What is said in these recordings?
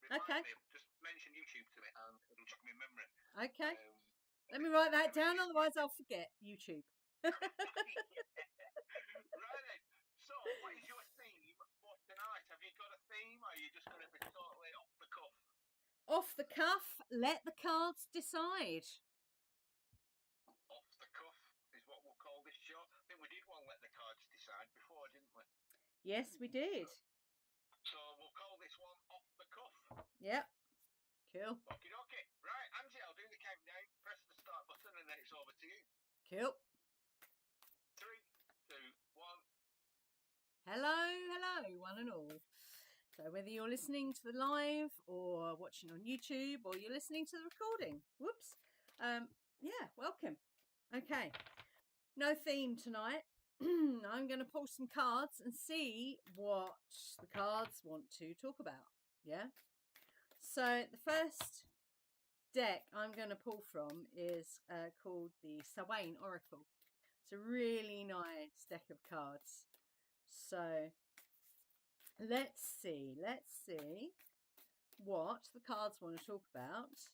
Okay. Me. Just mention YouTube to me and it'll jog my memory. Okay. Let me write that down, otherwise I'll forget. YouTube. Right then. So, what is your theme for tonight? Have you got a theme, or are you just going to be totally off the cuff? Off the cuff, let the cards decide. Off the cuff is what we'll call this show. I think we did one let the cards decide before, didn't we? Yes, we did. So we'll call this one off the cuff. Yep. Cool. Okay. Right, Angie, I'll do the countdown. Press the start button and then it's over to you. Cool. 3, 2, 1. Hello, one and all. So whether you're listening to the live or watching on YouTube or you're listening to the recording, whoops. Yeah, welcome. Okay. No theme tonight. I'm going to pull some cards and see what the cards want to talk about. Yeah. So the first deck I'm going to pull from is called the Samhain Oracle. It's a really nice deck of cards. So let's see what the cards want to talk about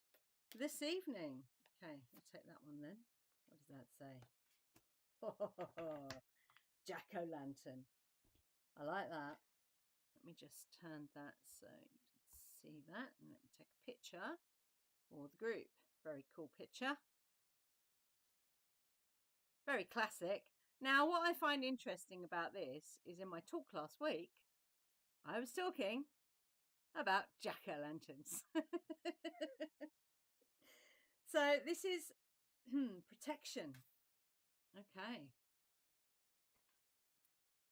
this evening. Okay, we'll take that one then. What does that say? Jack-o'-lantern. I like that. Let me just turn that so you can see that, and let me take a picture for the group. Very cool picture. Very classic. Now, what I find interesting about this is in my talk last week, I was talking about jack-o'-lanterns. So this is protection. Okay.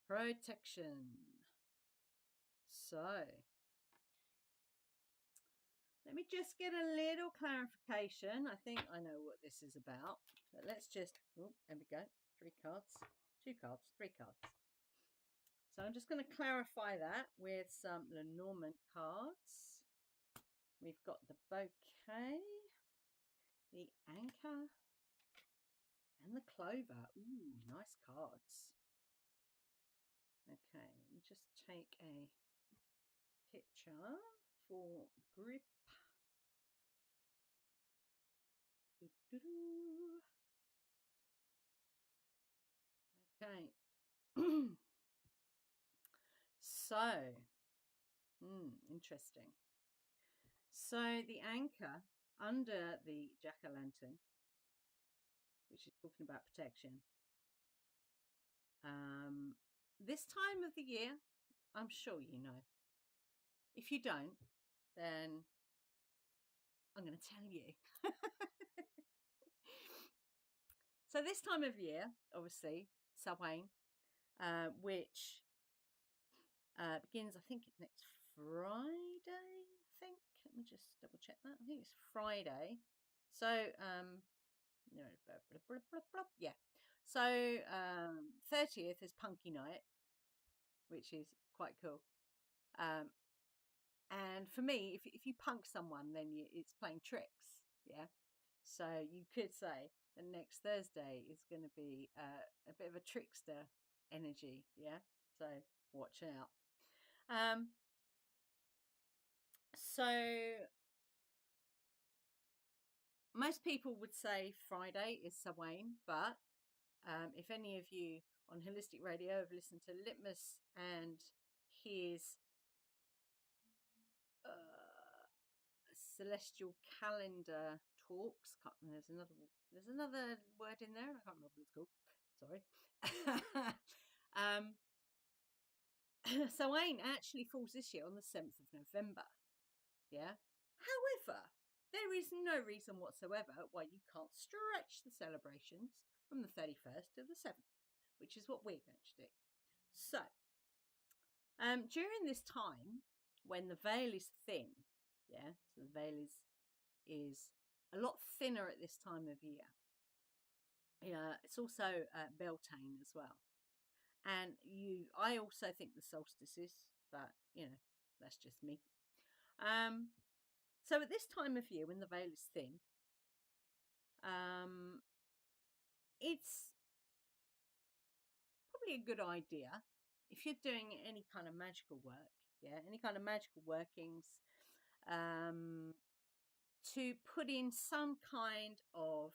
Protection. So let me just get a little clarification. I think I know what this is about. But let's just, oh, there we go. 3 cards, 2 cards, 3 cards. So I'm just going to clarify that with some Lenormand cards. We've got the bouquet, the anchor, and the clover. Ooh, nice cards. Okay, let me just take a picture for group. Okay. So, interesting. So the anchor under the jack-o'-lantern, which is talking about protection, this time of the year, I'm sure you know. If you don't, then I'm going to tell you. So this time of year, obviously, Samhain, which begins, I think, next Friday. I think. Let me just double check that. I think it's Friday. So, yeah. So 30th is Punky Night, which is quite cool. And for me, if you punk someone, then it's playing tricks. Yeah. So you could say the next Thursday is going to be a bit of a trickster energy. Yeah. So watch out. So most people would say Friday is Samhain, but if any of you on Holistic Radio have listened to Litmus and his celestial calendar talks, there's another word in there. I can't remember what it's called. Sorry. Samhain actually falls this year on the 7th of November. Yeah. However, there is no reason whatsoever why you can't stretch the celebrations from the 31st to the 7th, which is what we're going to do. So, during this time, when the veil is thin, yeah, so the veil is a lot thinner at this time of year. Yeah, it's also Beltane as well. And I also think the solstices, but that's just me. So at this time of year, when the veil is thin, it's probably a good idea if you're doing any kind of magical work, any kind of magical workings, to put in some kind of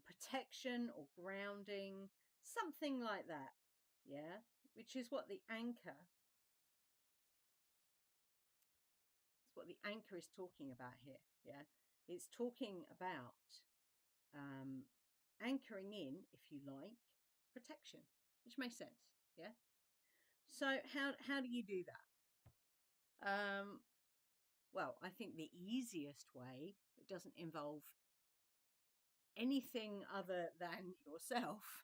protection or grounding, something like that, yeah, which is what the anchor is talking about here, yeah. It's talking about anchoring in, if you like, protection, which makes sense, yeah. So how do you do that? Well, I think the easiest way, that doesn't involve anything other than yourself,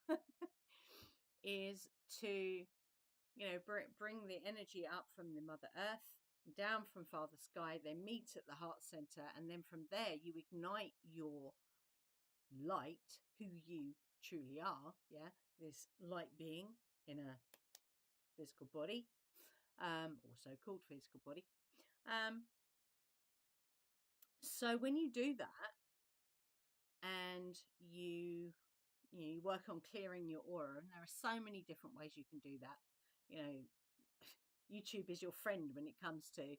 is to, bring the energy up from the Mother Earth, down from Father Sky, then meet at the heart center, and then from there you ignite your light, who you truly are, yeah, this light being in a physical body, also called physical body. So when you do that, and you work on clearing your aura, and there are so many different ways you can do that. YouTube is your friend when it comes to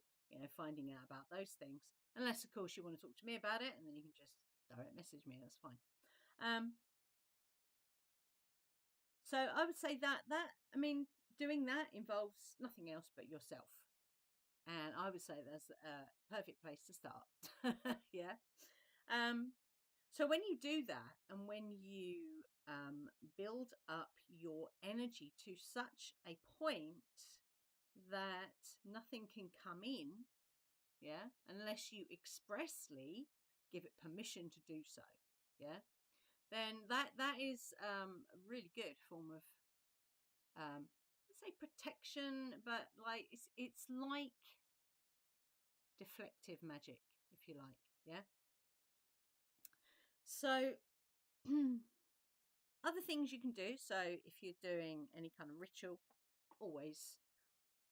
finding out about those things, unless of course you want to talk to me about it, and then you can just direct message me, that's fine. So I would say that doing that involves nothing else but yourself, and I would say that's a perfect place to start. Yeah. So when you do that, and when you build up your energy to such a point that nothing can come in, yeah, unless you expressly give it permission to do so, yeah, then that is a really good form of let's say protection, but like it's like deflective magic, if you like, yeah. So other things you can do, so if you're doing any kind of ritual, always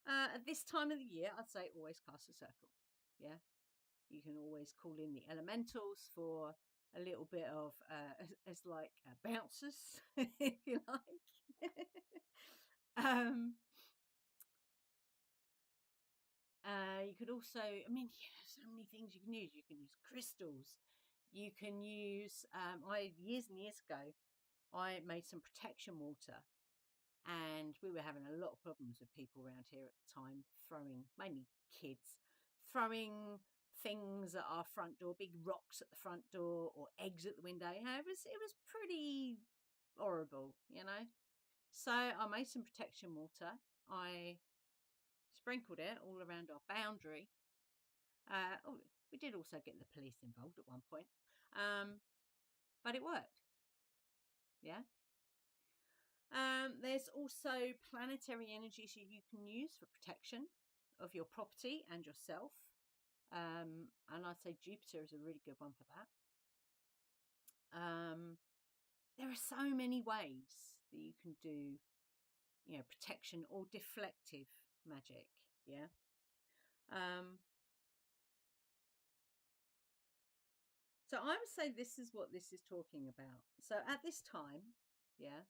at this time of the year, I'd say always cast a circle, yeah. You can always call in the elementals for a little bit of as like bouncers, if you like. You could also, so many things you can use. You can use crystals. You can use, years and years ago, I made some protection water, and we were having a lot of problems with people around here at the time, throwing, mainly kids, throwing things at our front door, big rocks at the front door or eggs at the window. It was pretty horrible, So I made some protection water. I sprinkled it all around our boundary. We did also get the police involved at one point, but it worked. Yeah. There's also planetary energies you can use for protection of your property and yourself. And I'd say Jupiter is a really good one for that. There are so many ways that you can do, protection or deflective magic. Yeah. So I would say this is what this is talking about. So at this time, yeah,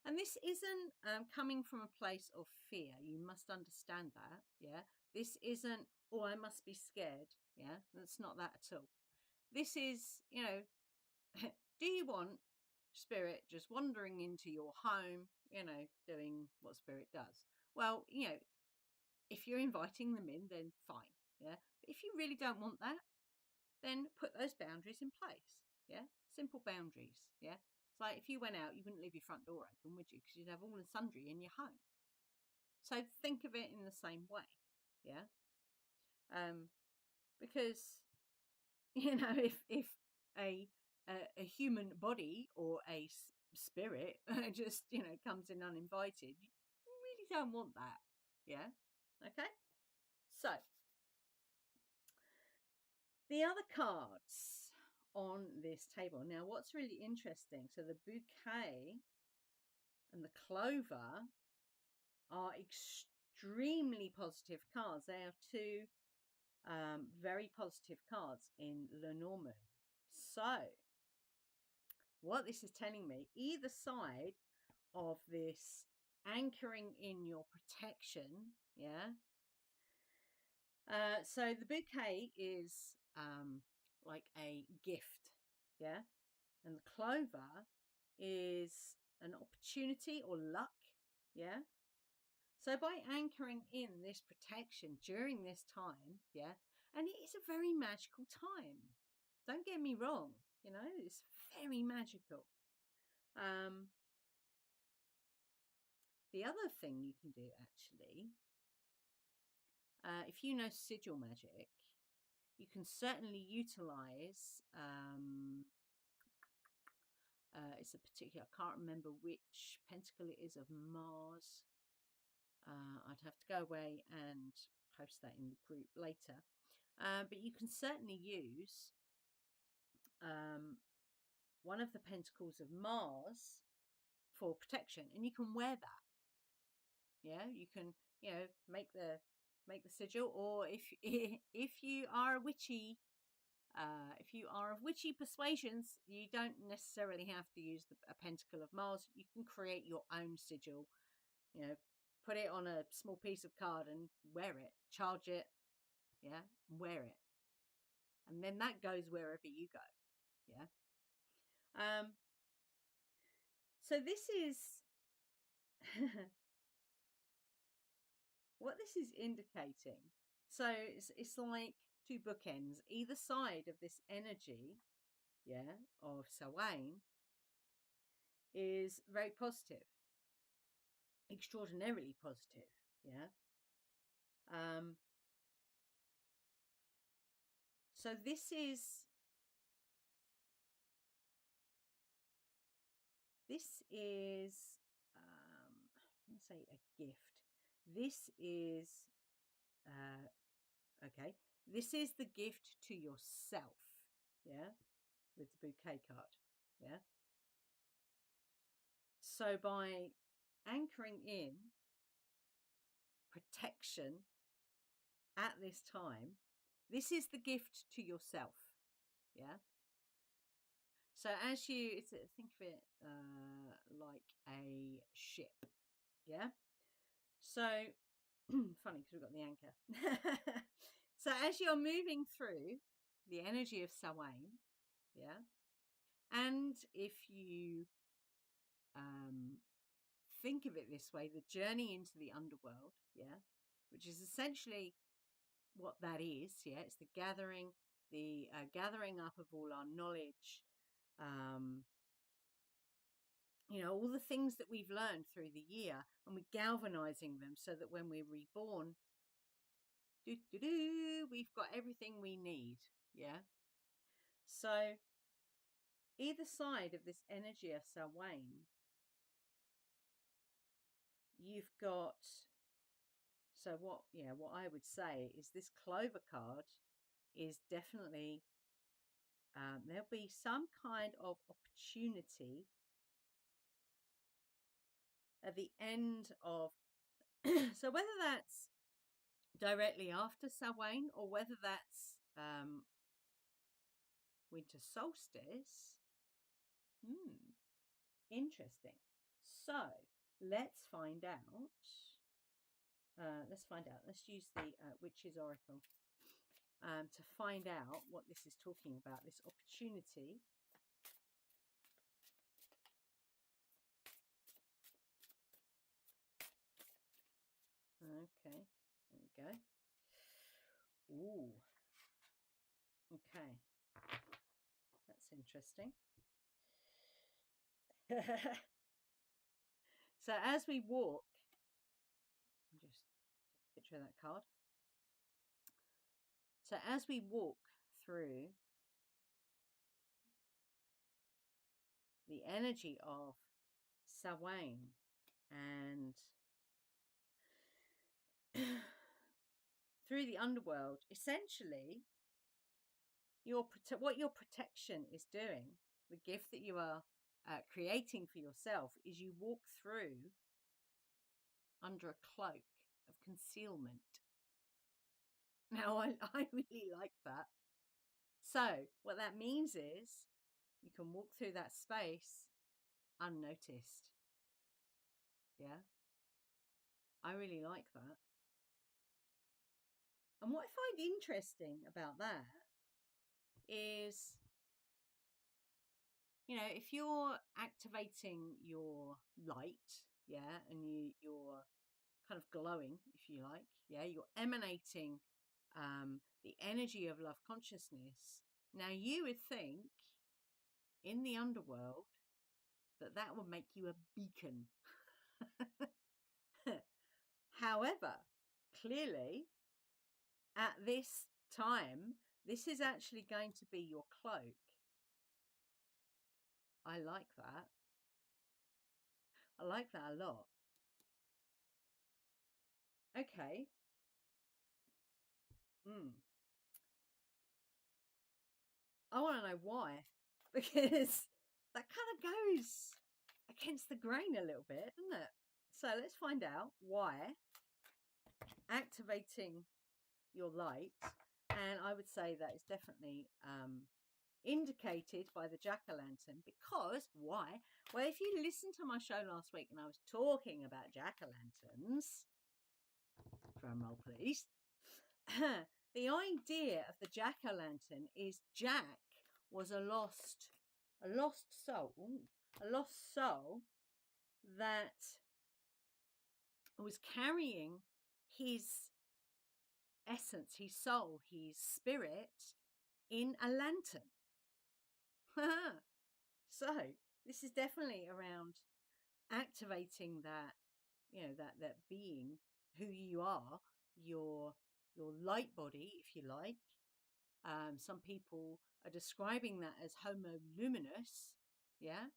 and this isn't coming from a place of fear. You must understand that, yeah. This isn't, oh, I must be scared, yeah. That's not that at all. This is, do you want spirit just wandering into your home, doing what spirit does? Well, if you're inviting them in, then fine, yeah. But if you really don't want that, then put those boundaries in place, yeah. Simple boundaries, yeah. It's like if you went out, you wouldn't leave your front door open, would you? Because you'd have all and sundry in your home. So think of it in the same way, yeah. Because if a human body or a spirit just comes in uninvited, you really don't want that, yeah. Okay. So the other cards on this table. Now, what's really interesting, so the bouquet and the clover are extremely positive cards. They are two very positive cards in Lenormand. So what this is telling me, either side of this anchoring in your protection, yeah, So the bouquet is like a gift, yeah, and the clover is an opportunity or luck, yeah. So by anchoring in this protection during this time, yeah, and it is a very magical time. Don't get me wrong, it's very magical. The other thing you can do actually, if you know sigil magic, you can certainly utilize. It's a particular. I can't remember which pentacle it is of Mars. I'd have to go away and post that in the group later. But you can certainly use one of the pentacles of Mars for protection, and you can wear that. Yeah, you can, make the sigil, or if you are a witchy, if you are of witchy persuasions, you don't necessarily have to use a pentacle of Mars. You can create your own sigil. Put it on a small piece of card and wear it. Charge it, yeah, wear it, and then that goes wherever you go. Yeah. So this is what this is indicating. So it's like two bookends. Either side of this energy, yeah, of Samhain is very positive, extraordinarily positive. Yeah. So this is I'm going to say a gift. This is okay. This is the gift to yourself. Yeah, with the bouquet card. Yeah. So by anchoring in protection at this time, this is the gift to yourself. Yeah. So as you think of it like a ship. Yeah. So funny because we've got the anchor. So as you're moving through the energy of Samhain, yeah, and if you think of it this way, the journey into the underworld, yeah, which is essentially what that is, yeah, it's the gathering up of all our knowledge, all the things that we've learned through the year, and we're galvanizing them so that when we're reborn, we've got everything we need. Yeah. So either side of this energy of Samhain, you've got. So what I would say is this clover card is definitely there'll be some kind of opportunity at the end of. So whether that's directly after Samhain or whether that's winter solstice. Interesting. So let's find out. Let's use the Witch's Oracle to find out what this is talking about, this opportunity. Okay, there we go. Ooh. Okay. That's interesting. So as we walk, just take a picture of that card. So as we walk through the energy of Samhain and through the underworld, essentially, what your protection is doing, the gift that you are creating for yourself, is you walk through under a cloak of concealment. Now, I really like that. So what that means is you can walk through that space unnoticed. Yeah. I really like that. And what I find interesting about that is, if you're activating your light, yeah, and you're kind of glowing, if you like, yeah, you're emanating the energy of love consciousness. Now, you would think in the underworld that would make you a beacon. However, clearly, at this time, this is actually going to be your cloak. I like that. I like that a lot. Okay. I want to know why, because that kind of goes against the grain a little bit, doesn't it? So let's find out why activating your light, and I would say that is definitely indicated by the jack-o'-lantern. Because why? Well, if you listened to my show last week and I was talking about jack-o'-lanterns, drum roll please, the idea of the jack-o'-lantern is Jack was a lost soul that was carrying his essence, his soul, his spirit in a lantern. So this is definitely around activating that, that being, who you are, your light body, if you like. Some people are describing that as homo luminous. Yeah.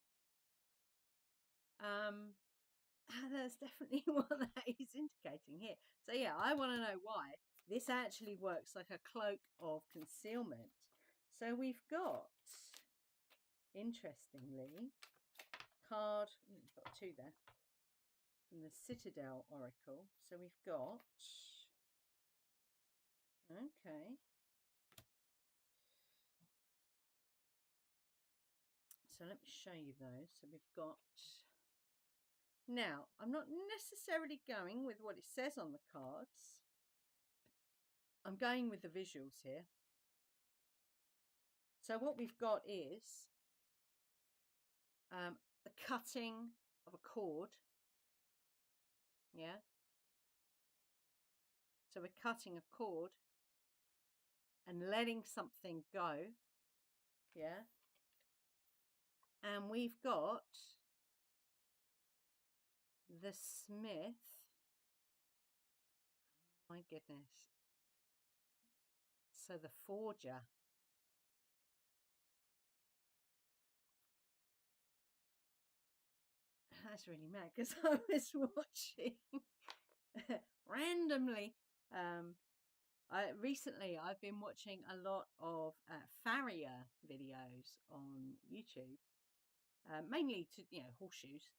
That's definitely what that is indicating here. So yeah, I want to know why this actually works like a cloak of concealment. So we've got, interestingly, card, we've got two there, from the Citadel Oracle. So we've got, okay, so let me show you those. So we've got, now I'm not necessarily going with what it says on the cards. I'm going with the visuals here. So what we've got is the cutting of a cord. Yeah. So we're cutting a cord and letting something go. Yeah. And we've got the smith. Oh my goodness. So the forger. That's really mad, because I was watching randomly. Recently I've been watching a lot of farrier videos on YouTube, mainly to horseshoes,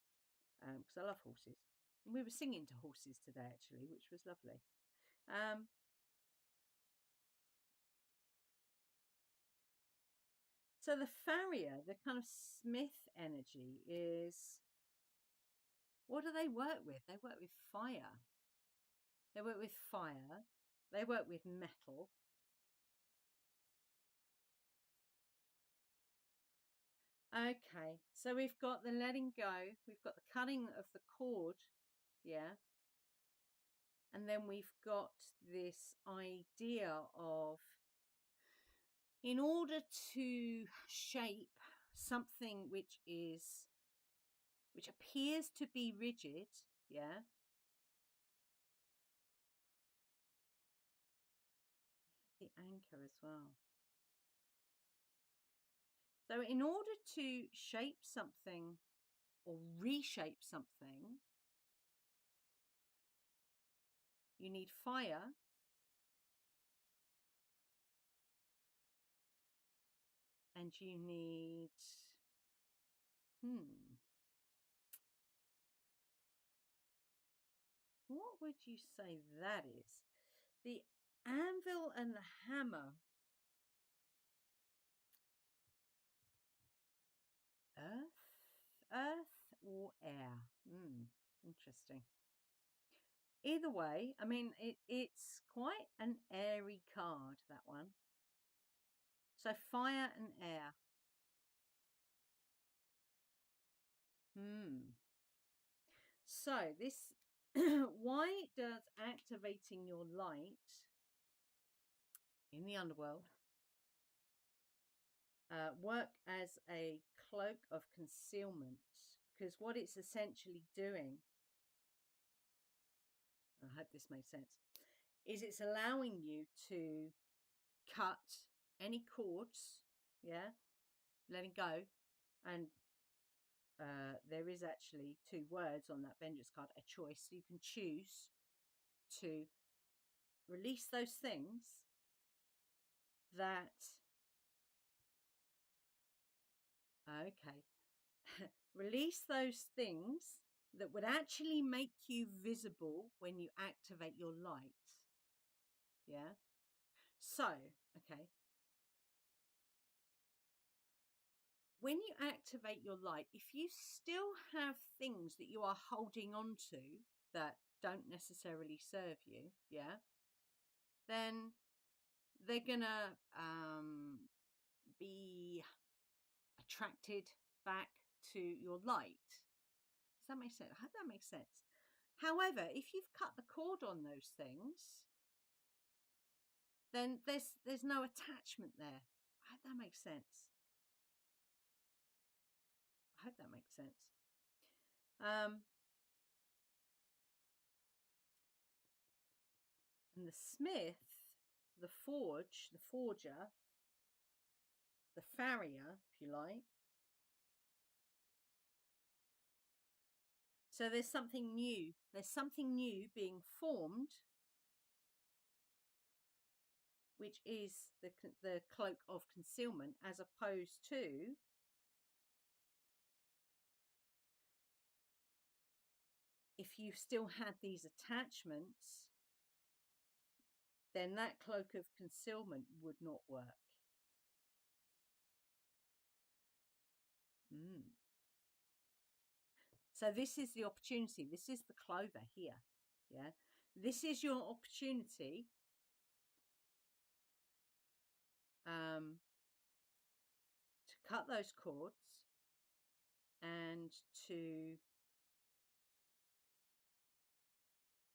because I love horses. And we were singing to horses today actually, which was lovely. So the farrier, the kind of smith energy, is, what do they work with? They work with fire. They work with fire. They work with metal. Okay, so we've got the letting go. We've got the cutting of the cord. Yeah. And then we've got this idea of, in order to shape something which appears to be rigid, yeah, the anchor as well. So in order to shape something or reshape something, you need fire, and you need, what would you say that is? The anvil and the hammer. Earth or air? Interesting. Either way, I mean, it's quite an airy card, that one. So fire and air. So this, why does activating your light in the underworld work as a cloak of concealment? Because what it's essentially doing, I hope this makes sense, is it's allowing you to cut any cords, yeah, letting go. And there is actually 2 words on that vengeance card, a choice. So you can choose to release those things that, okay, release those things that would actually make you visible when you activate your light. Yeah. So, okay. When you activate your light, if you still have things that you are holding on to that don't necessarily serve you, yeah, then they're gonna be attracted back to your light. Does that make sense? I hope that makes sense. However, if you've cut the cord on those things, then there's no attachment there. I hope that makes sense. I hope that makes sense. And the smith, the forger, the farrier, if you like. So there's something new. There's something new being formed, which is the cloak of concealment, as opposed to if you still had these attachments, then that cloak of concealment would not work. So this is the opportunity. This is the clover here. Yeah. This is your opportunity to cut those cords and to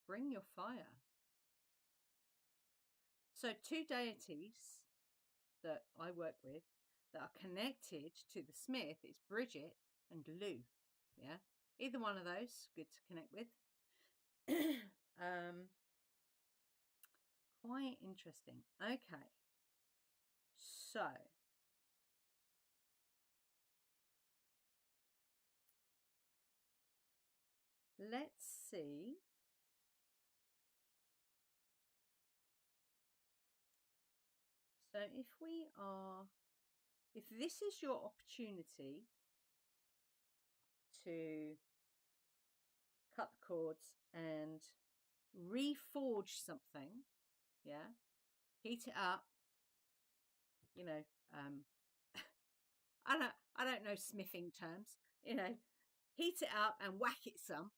bring your fire. So 2 deities that I work with that are connected to the smith is Bridget and Lou. Yeah. Either one of those, good to connect with. Quite interesting. Okay. So let's see. So if this is your opportunity to cut the cords and reforge something, yeah, heat it up, you know, I don't know smithing terms, you know, heat it up and whack it some.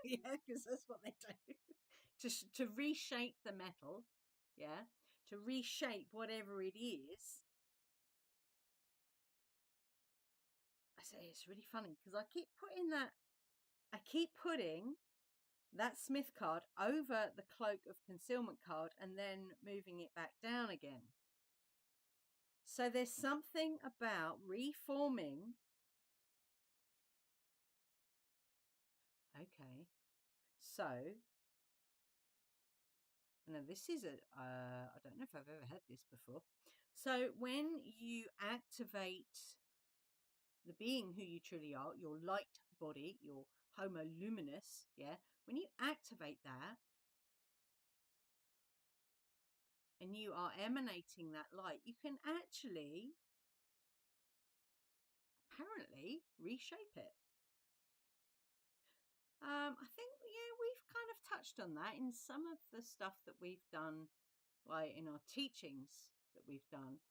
Yeah, because that's what they do. To reshape the metal, yeah, to reshape whatever it is. I say it's really funny because I keep putting that smith card over the cloak of concealment card and then moving it back down again. So there's something about reforming. Okay, so now this is I don't know if I've ever had this before. So when you activate the being who you truly are, your light body, your homo luminous, yeah, when you activate that and you are emanating that light, you can actually apparently reshape it. I think, yeah, we've kind of touched on that in some of the stuff that we've done, like in our teachings that we've done.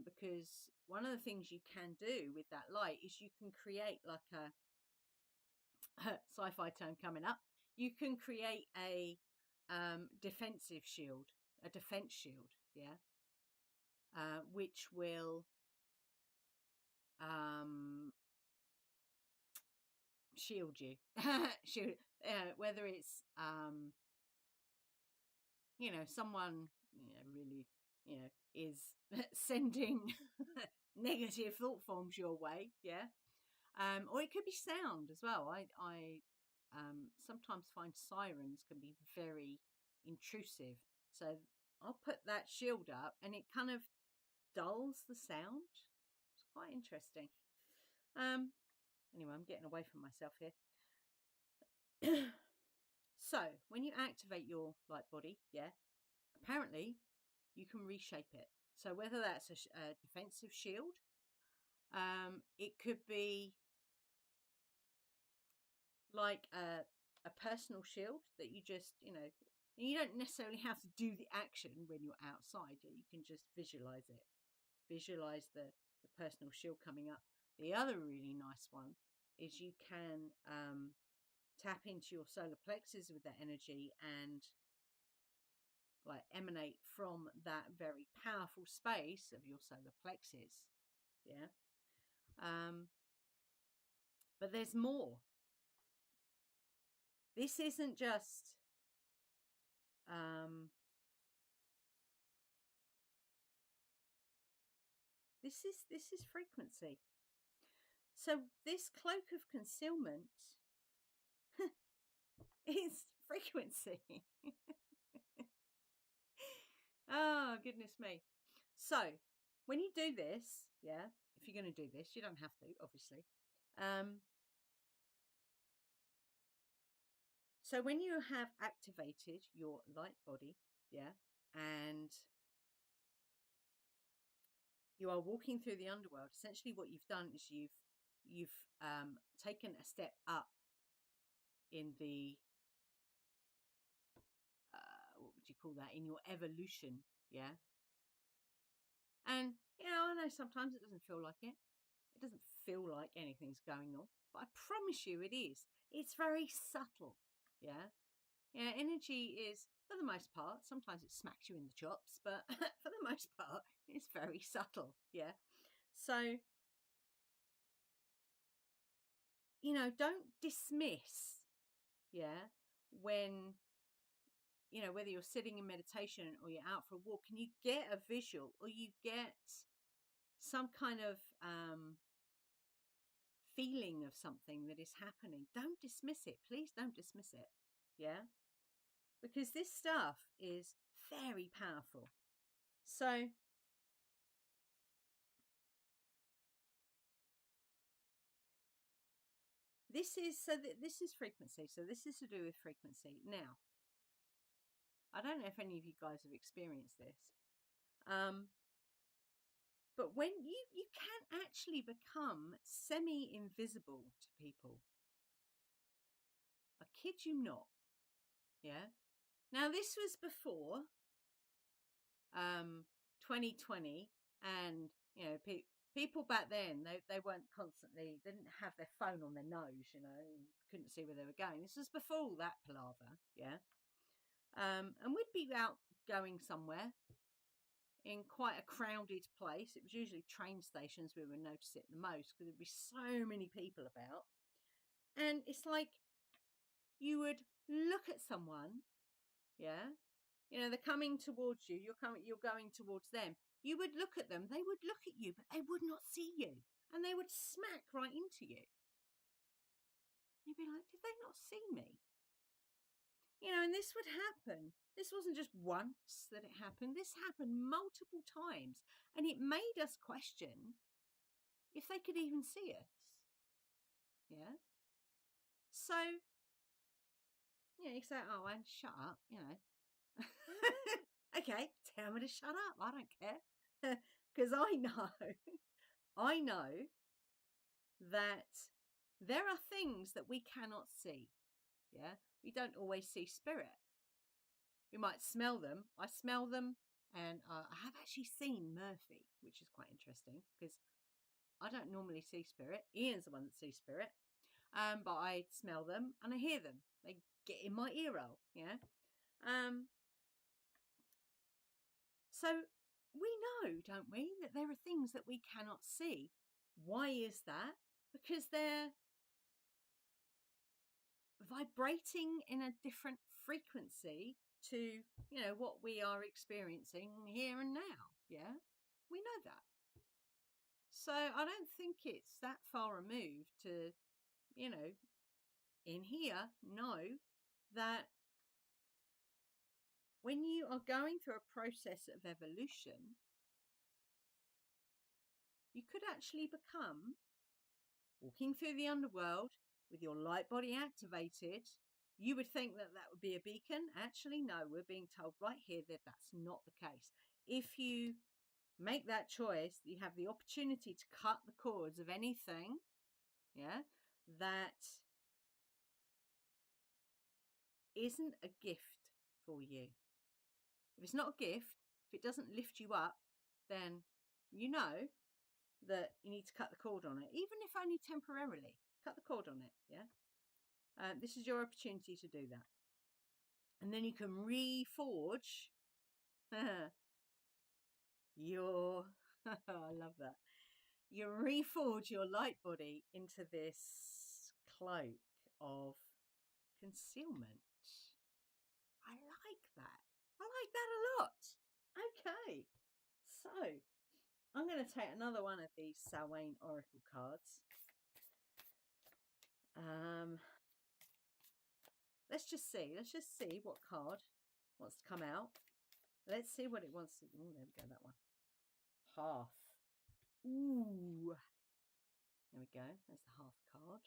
Because one of the things you can do with that light is you can create like a sci-fi term coming up. you can create a defensive shield, a defense shield, yeah, which will shield you. Shield, whether it's someone really is sending negative thought forms your way, yeah. Or it could be sound as well. I sometimes find sirens can be very intrusive, so I'll put that shield up and it kind of dulls the sound. It's quite interesting. Anyway, I'm getting away from myself here. So when you activate your light body, yeah, apparently you can reshape it. So whether that's a defensive shield, it could be like a personal shield that you just, you don't necessarily have to do the action when you're outside. You can just visualize it. Visualize the personal shield coming up. The other really nice one is you can tap into your solar plexus with that energy and like emanate from that very powerful space of your solar plexus. Yeah. But there's more. This isn't just this is frequency. So this cloak of concealment is frequency. Oh, goodness me. So when you do this, yeah, if you're going to do this, you don't have to, obviously. So when you have activated your light body, yeah, and you are walking through the underworld, essentially what you've done is you've taken a step up in the what would you call that, in your evolution, yeah. And I know sometimes it doesn't feel like it. It doesn't feel like anything's going on, but I promise you it is. It's very subtle, yeah. Yeah, energy is, for the most part, sometimes it smacks you in the chops, but for the most part, it's very subtle, yeah. So, don't dismiss, yeah, when, whether you're sitting in meditation or you're out for a walk and you get a visual or you get some kind of feeling of something that is happening, don't dismiss it. Please don't dismiss it, yeah. Because this stuff is very powerful. So this is frequency. So this is to do with frequency. Now, I don't know if any of you guys have experienced this, but when you can actually become semi-invisible to people. I kid you not. Yeah. Now this was before 2020, and people back then, they weren't constantly, they didn't have their phone on their nose, couldn't see where they were going. This was before all that palaver, yeah. And we'd be out going somewhere in quite a crowded place. It was usually train stations we would notice it the most because there'd be so many people about. And it's like you would look at someone, yeah. They're coming towards you. You're going towards them. You would look at them. They would look at you, but they would not see you. And they would smack right into you. You'd be like, did they not see me? And this would happen. This wasn't just once that it happened. This happened multiple times. And it made us question if they could even see us. Yeah. So, you say, oh, and shut up, Okay, tell me to shut up. I don't care. Because I know that there are things that we cannot see. Yeah, we don't always see spirit. We might smell them. I smell them, and I have actually seen Murphy, which is quite interesting because I don't normally see spirit. Ian's the one that sees spirit, but I smell them and I hear them. get in my ear roll. Yeah. So we know, don't we, that there are things that we cannot see. Why is that? Because they're vibrating in a different frequency to, you know, what we are experiencing here and now. Yeah, we know that. So I don't think it's that far removed to, you know, in here know that when you are going through a process of evolution, you could actually become walking through the underworld with your light body activated. You would think that that would be a beacon. Actually, no, we're being told right here that that's not the case. If you make that choice, you have the opportunity to cut the cords of anything, yeah, that isn't a gift for you. If it's not a gift, if it doesn't lift you up, then you know that you need to cut the cord on it, even if only temporarily. Cut the cord on it, yeah? This is your opportunity to do that. And then you can reforge your, I love that. You reforge your light body into this cloak of concealment. I like that. I like that a lot. Okay. So, I'm going to take another one of these Samhain Oracle cards. Let's just see. Let's just see what card wants to come out. Let's see what it wants to... Oh, there we go, that one. Hearth. Ooh. There we go. There's the Hearth card.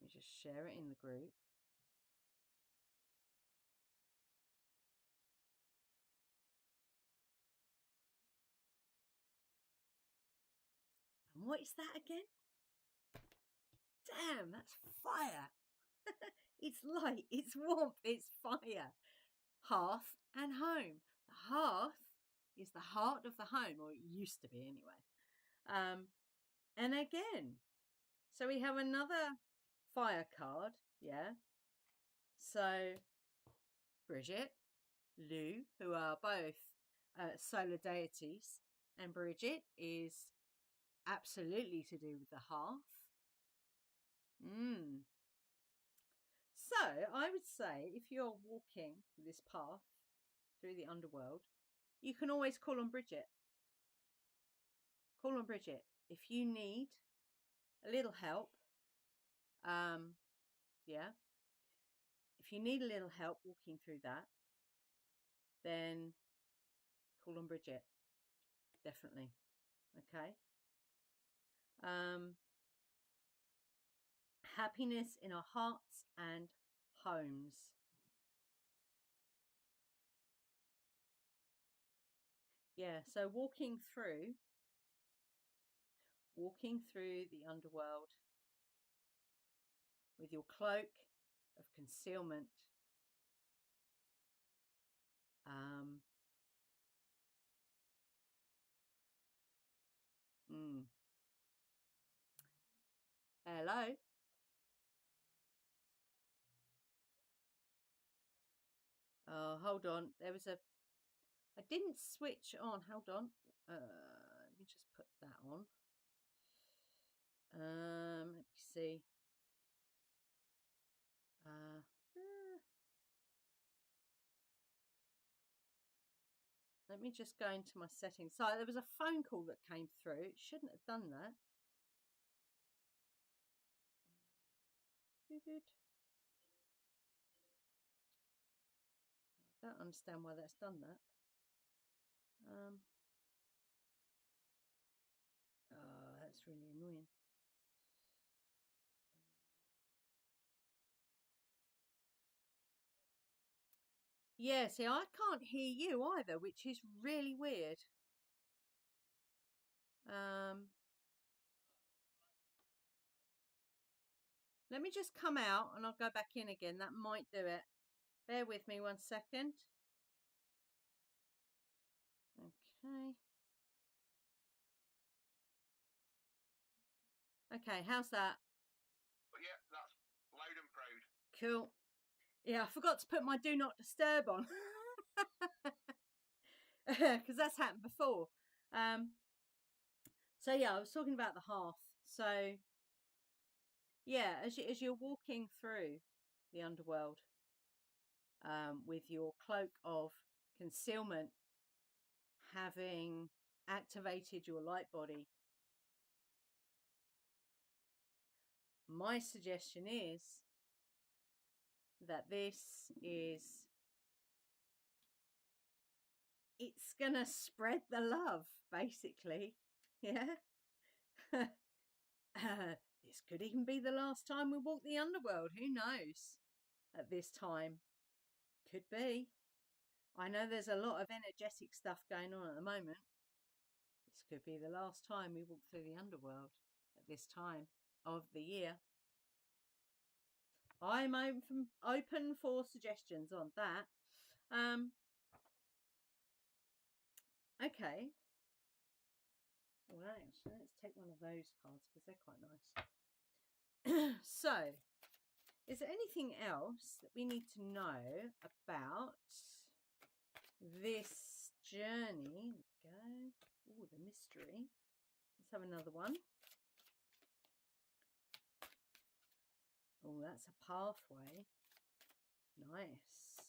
Let me just share it in the group. And what is that again? Damn, that's fire. It's light, it's warmth, it's fire. Hearth and home. The hearth is the heart of the home, or it used to be anyway. And again, so we have another fire card, yeah. So Bridget, Lou, who are both solar deities, and Bridget is absolutely to do with the hearth. So I would say if you're walking this path through the underworld, you can always call on Bridget. Call on Bridget if you need a little help. Yeah. If you need a little help walking through that, then call on Bridget. Definitely. Okay. Happiness in our hearts and homes. Yeah, so walking through the underworld with your cloak of concealment. Hello. Oh, hold on. There was I didn't switch on. Hold on. Let me just put that on. Let me see. Let me just go into my settings. So there was a phone call that came through. It shouldn't have done that. I don't understand why that's done that. Oh, that's really annoying. Yeah, see, I can't hear you either, which is really weird. Let me just come out and I'll go back in again. That might do it. Bear with me 1 second. Okay. Okay, how's that? Yeah, Cool. Yeah, I forgot to put my do not disturb on. Because that's happened before. So yeah, I was talking about the hearth. So yeah, as you're walking through the underworld, with your cloak of concealment having activated your light body, my suggestion is that it's gonna spread the love, basically. Yeah. This could even be the last time we walk the underworld. Who knows? At this time, could be. I know there's a lot of energetic stuff going on at the moment. This could be the last time we walk through the underworld at this time of the year. I'm open for suggestions on that. Okay. Well, actually, let's take one of those cards because they're quite nice. So, is there anything else that we need to know about this journey? There we go. Oh, the mystery. Let's have another one. Oh, that's a pathway. Nice.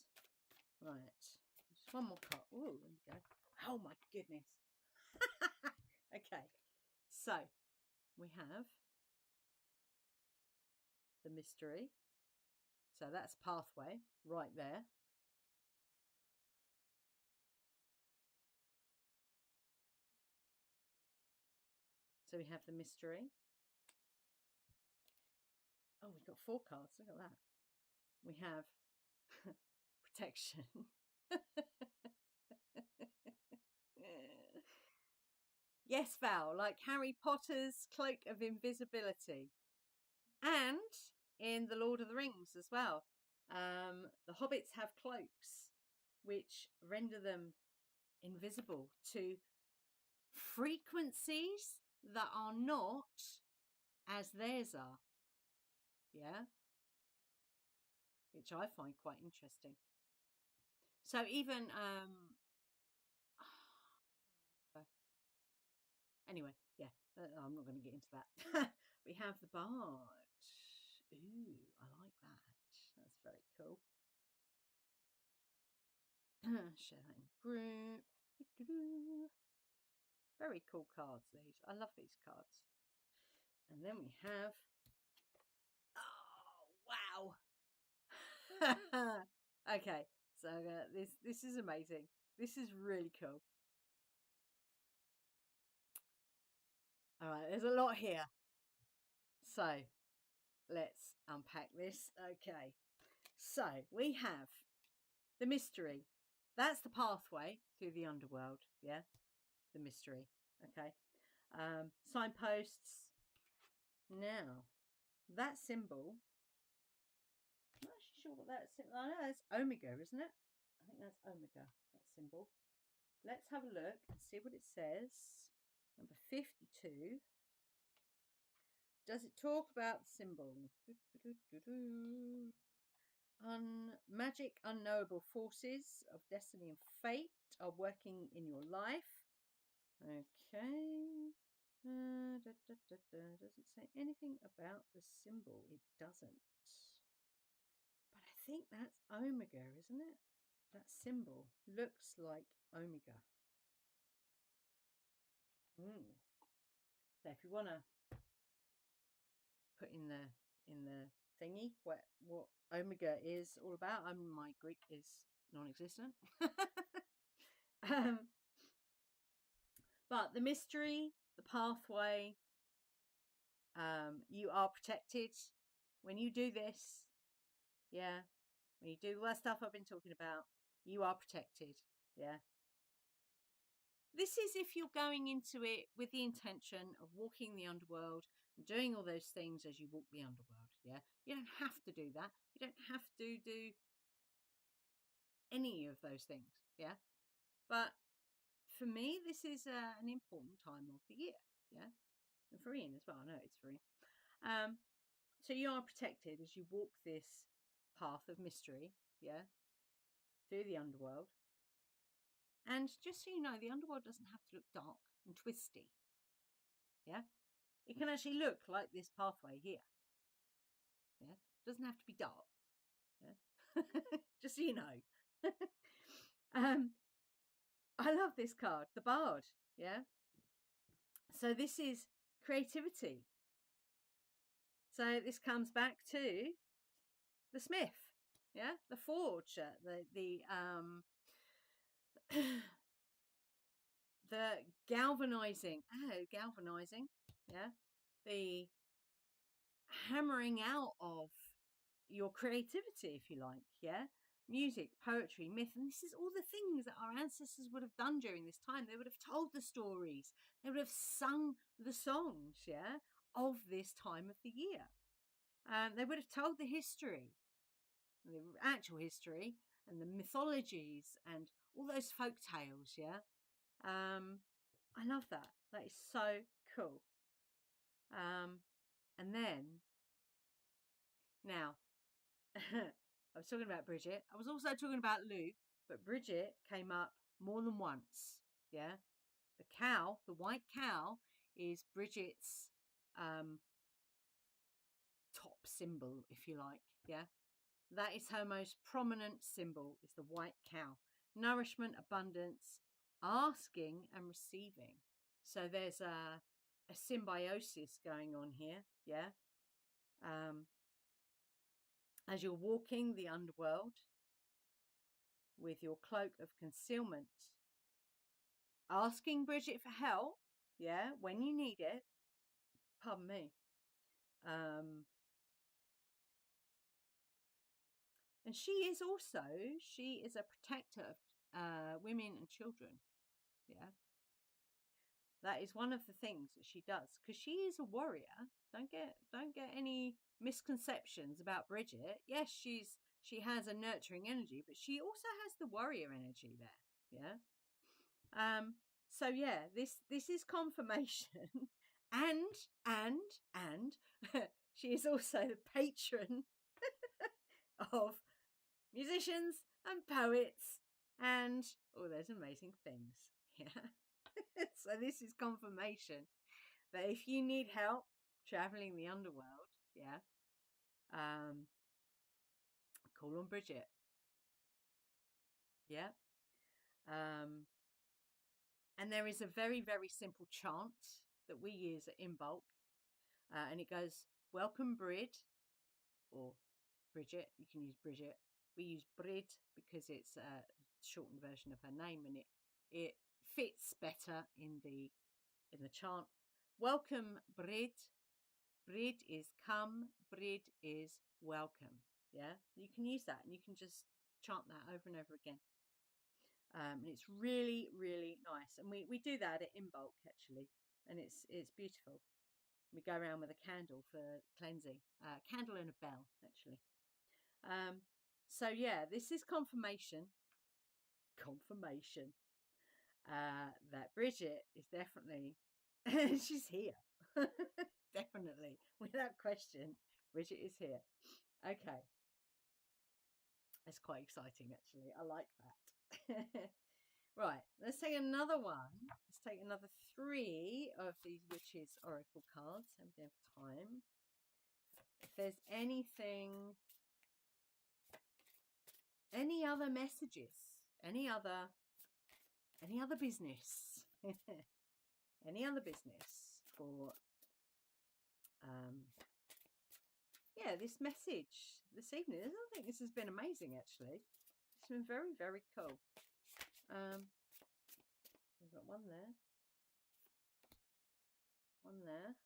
Right. Just one more card. Oh, there we go. Oh my goodness. Okay. So we have the mystery. So that's pathway right there. So we have the mystery. Oh, we've got 4 cards. Look at that. We have protection. Yes, Val, like Harry Potter's cloak of invisibility. And in The Lord of the Rings as well. The hobbits have cloaks which render them invisible to frequencies that are not as theirs are. Yeah. Which I find quite interesting. So even anyway, yeah, I'm not going to get into that. We have the bard. Ooh, I like that. That's very cool. Share that in group. Very cool cards, these. I love these cards. And then we have, oh wow. Okay, so this is amazing. This is really cool. All right, there's a lot here. So let's unpack this. Okay, so we have the mystery. That's the pathway through the underworld. Yeah, the mystery. Okay. Signposts. Now, that symbol, I'm not actually sure what that symbol, I know it's Omega, isn't it? I think that's Omega, that symbol. Let's have a look and see what it says. Number 52. Does it talk about the symbol? Magic, unknowable forces of destiny and fate are working in your life. Okay. Does it say anything about the symbol? It doesn't. But I think that's Omega, isn't it? That symbol looks like Omega. So if you want to put in the thingy what Omega is all about, my Greek is non-existent. But the mystery, the pathway, you are protected when you do this. Yeah, when you do all that stuff I've been talking about, you are protected. Yeah. This is if you're going into it with the intention of walking the underworld and doing all those things as you walk the underworld. Yeah. You don't have to do that. You don't have to do any of those things. Yeah. But for me, this is an important time of the year. Yeah. And for Ian as well. I know it's for Ian. So you are protected as you walk this path of mystery, yeah, through the underworld. And just so you know, the underworld doesn't have to look dark and twisty, yeah. It can actually look like this pathway here, yeah. It doesn't have to be dark, yeah. Just so you know. I love this card, the Bard, yeah. So this is creativity. So this comes back to the smith, yeah, the forge, the galvanizing, yeah, the hammering out of your creativity, if you like, yeah. Music, poetry, myth, and this is all the things that our ancestors would have done during this time. They would have told the stories, they would have sung the songs, yeah, of this time of the year. They would have told the history, the actual history, and the mythologies, and all those folk tales, yeah. I love that. That is so cool. And then, now, I was talking about Bridget. I was also talking about Lou, but Bridget came up more than once. Yeah. The cow, the white cow, is Bridget's top symbol, if you like. Yeah. That is her most prominent symbol, is the white cow. Nourishment, abundance, asking and receiving. So there's a symbiosis going on here. Yeah. As you're walking the underworld with your cloak of concealment, asking Bridget for help, yeah, when you need it. Pardon me. And she is a protector of women and children. Yeah. That is one of the things that she does, because she is a warrior. Don't get any misconceptions about Bridget. Yes, she has a nurturing energy, but she also has the warrior energy there. Yeah. So yeah, this is confirmation. and she is also the patron of musicians and poets and all those amazing things. Yeah. So this is confirmation that if you need help traveling the underworld, yeah, call on Bridget. Yeah. And there is a very, very simple chant that we use in bulk, and it goes, welcome Brid, or Bridget. You can use Bridget. We use Brid because it's a shortened version of her name, and it fits better in the chant. Welcome Brid. Brid is come. Brid is welcome. Yeah, you can use that, and you can just chant that over and over again. And it's really, really nice. And we do that in bulk actually, and it's beautiful. We go around with a candle for cleansing, candle and a bell actually. So yeah, this is confirmation that Bridget is definitely she's here. Definitely, without question, Bridget is here. Okay, it's quite exciting actually. I like that. Right, let's take another one. Let's take another 3 of these witches oracle cards. And we have time. If there's anything, any other messages, any other business, any other business for yeah, this message this evening. I think this has been amazing actually. It's been very, very cool. We've got one there, and one there.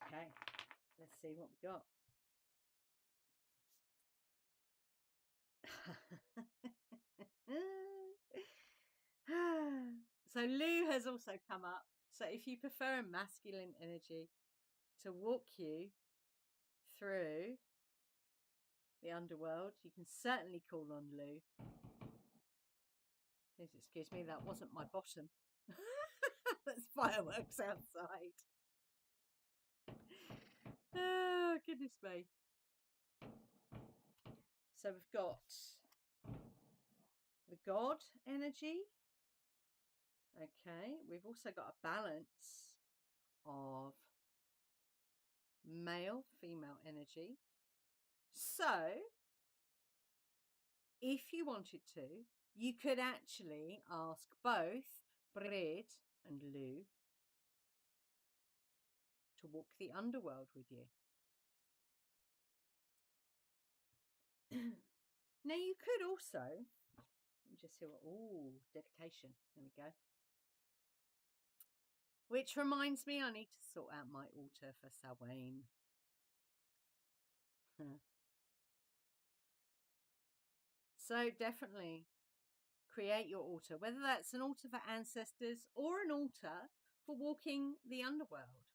Okay, let's see what we got. So Lou has also come up. So if you prefer a masculine energy to walk you through the underworld, you can certainly call on Lou. Please excuse me, that wasn't my bottom. There's fireworks outside. Oh, goodness me. So we've got the God energy. Okay, we've also got a balance of male, female energy. So, if you wanted to, you could actually ask both Brid and Lou to walk the underworld with you. Now, you could also, let me just see what, ooh, dedication. There we go. Which reminds me, I need to sort out my altar for Samhain. So definitely create your altar, whether that's an altar for ancestors or an altar for walking the underworld.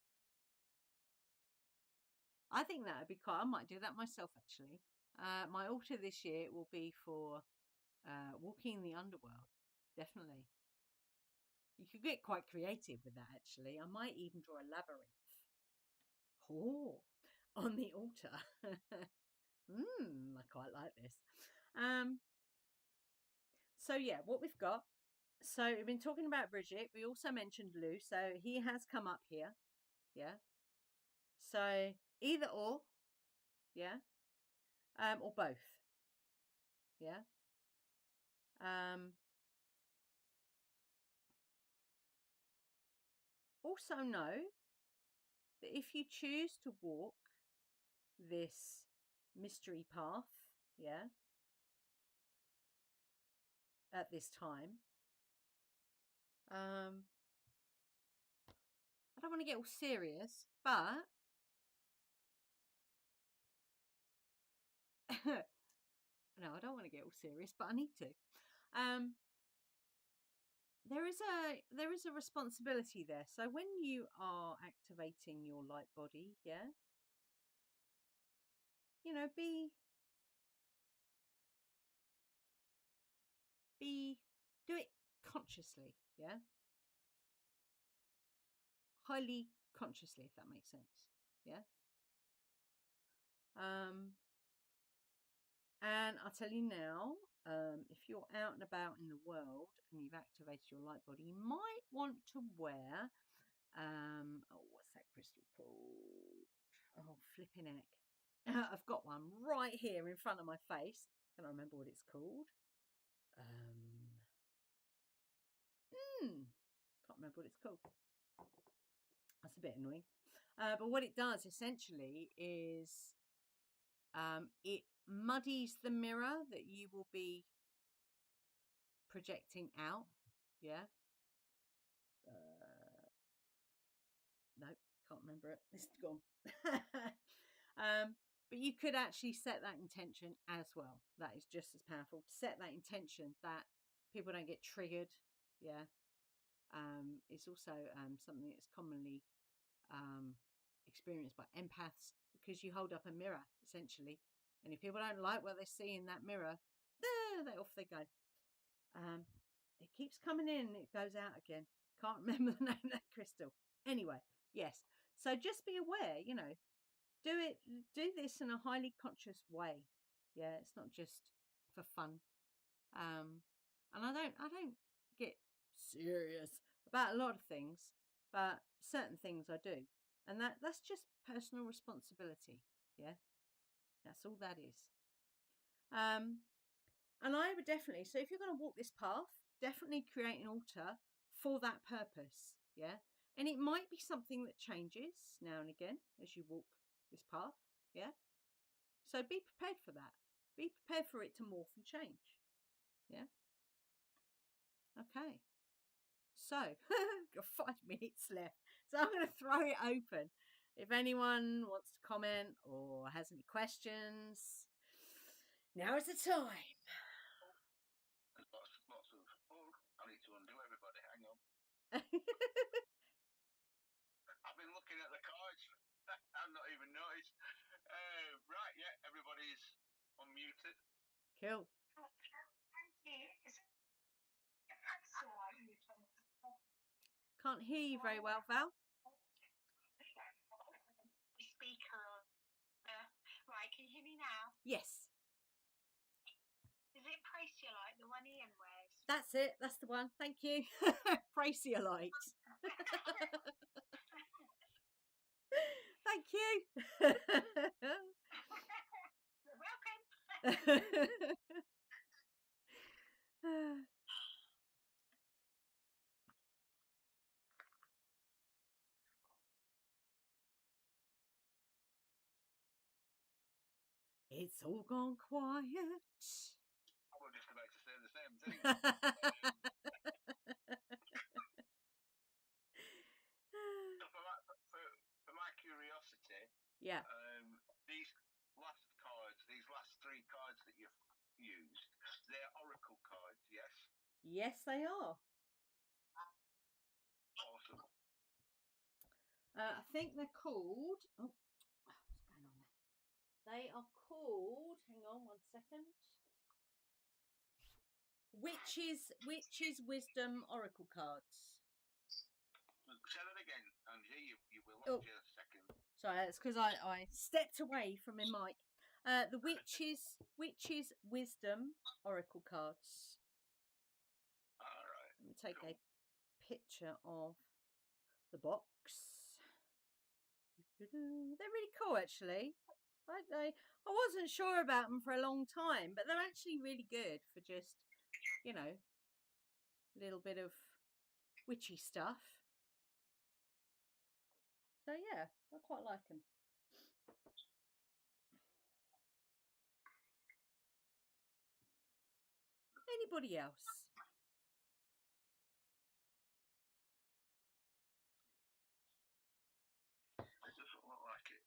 I think that would be cool. I might do that myself, actually. My altar this year will be for walking the underworld. Definitely. You could get quite creative with that, actually. I might even draw a labyrinth. Oh, on the altar. I quite like this. So yeah, what we've got. So we've been talking about Bridget. We also mentioned Lou. So he has come up here. Yeah. So either or. Yeah. Or both. Yeah. Also know that if you choose to walk this mystery path, yeah, at this time, I don't want to get all serious, but no, I don't want to get all serious, but I need to. There is a responsibility there. So when you are activating your light body, yeah, you know, do it consciously, yeah, highly consciously, if that makes sense, yeah. And I'll tell you now, if you're out and about in the world and you've activated your light body, you might want to wear, what's that crystal called? Oh, flipping heck. I've got one right here in front of my face. I don't remember what it's called. Can't remember what it's called. That's a bit annoying. But what it does essentially is it muddies the mirror that you will be projecting out. Yeah. No, can't remember it. It's gone. But you could actually set that intention as well. That is just as powerful. Set that intention that people don't get triggered. Yeah. It's also something that's commonly experienced by empaths, because you hold up a mirror essentially, and if people don't like what they see in that mirror, off they go. It keeps coming in and it goes out again. Can't remember the name of that crystal. Anyway, yes. So just be aware, you know, do this in a highly conscious way. Yeah, it's not just for fun. And I don't get serious about a lot of things, but certain things I do. And that's just personal responsibility. Yeah. That's all that is. And I would definitely, so if you're going to walk this path, definitely create an altar for that purpose. Yeah. And it might be something that changes now and again as you walk this path. Yeah. So be prepared for that. Be prepared for it to morph and change. Yeah. Okay. So, got 5 minutes left. So I'm going to throw it open. If anyone wants to comment or has any questions, now is the time. There's lots of, I need to undo everybody, hang on. I've been looking at the cards. I've not even noticed. Right, yeah, everybody's unmuted. Cool. Can't hear you very well, Val. Speaker. Right, can you hear me now? Yes. Is it Praciolite, the one Ian wears? That's it. That's the one. Thank you. Praciolite. Thank you. You're welcome. It's all gone quiet. I was just about to say the same thing. For my curiosity, yeah. These last 3 cards that you've used, they're oracle cards, yes? Yes, they are. Awesome. I think they're called. Oh, what's going on there? They are called. Hang on 1 second. Witch's Wisdom Oracle cards. Say that again, Angie. You will lost you a second. Sorry, that's because I stepped away from my mic. The Witch's Wisdom Oracle cards. All right. Let me take a picture of the box. They're really cool, actually. I wasn't sure about them for a long time, but they're actually really good for just, you know, a little bit of witchy stuff. So yeah, I quite like them. Anybody else? It doesn't look like it.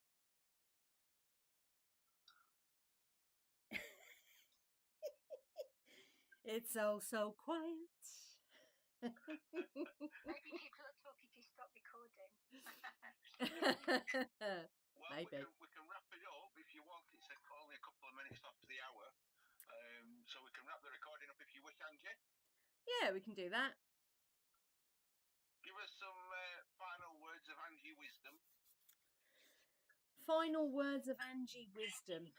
It's all so quiet. Maybe people are talking to stop recording. Well, Maybe. we can wrap it up if you want. It's only a couple of minutes after the hour. So we can wrap the recording up if you wish, Angie. Yeah, we can do that. Give us some final words of Angie wisdom. Final words of Angie wisdom.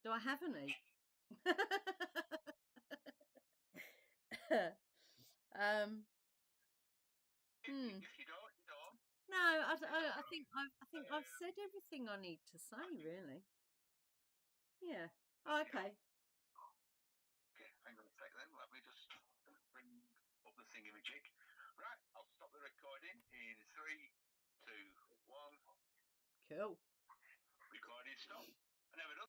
Do I have any? If you don't, you don't. No, I think I've said everything I need to say, really. Yeah. Oh, okay. Okay, hang on a sec then. Let me just bring up the thingamajig. Right, I'll stop the recording in 3, 2, 1. Cool.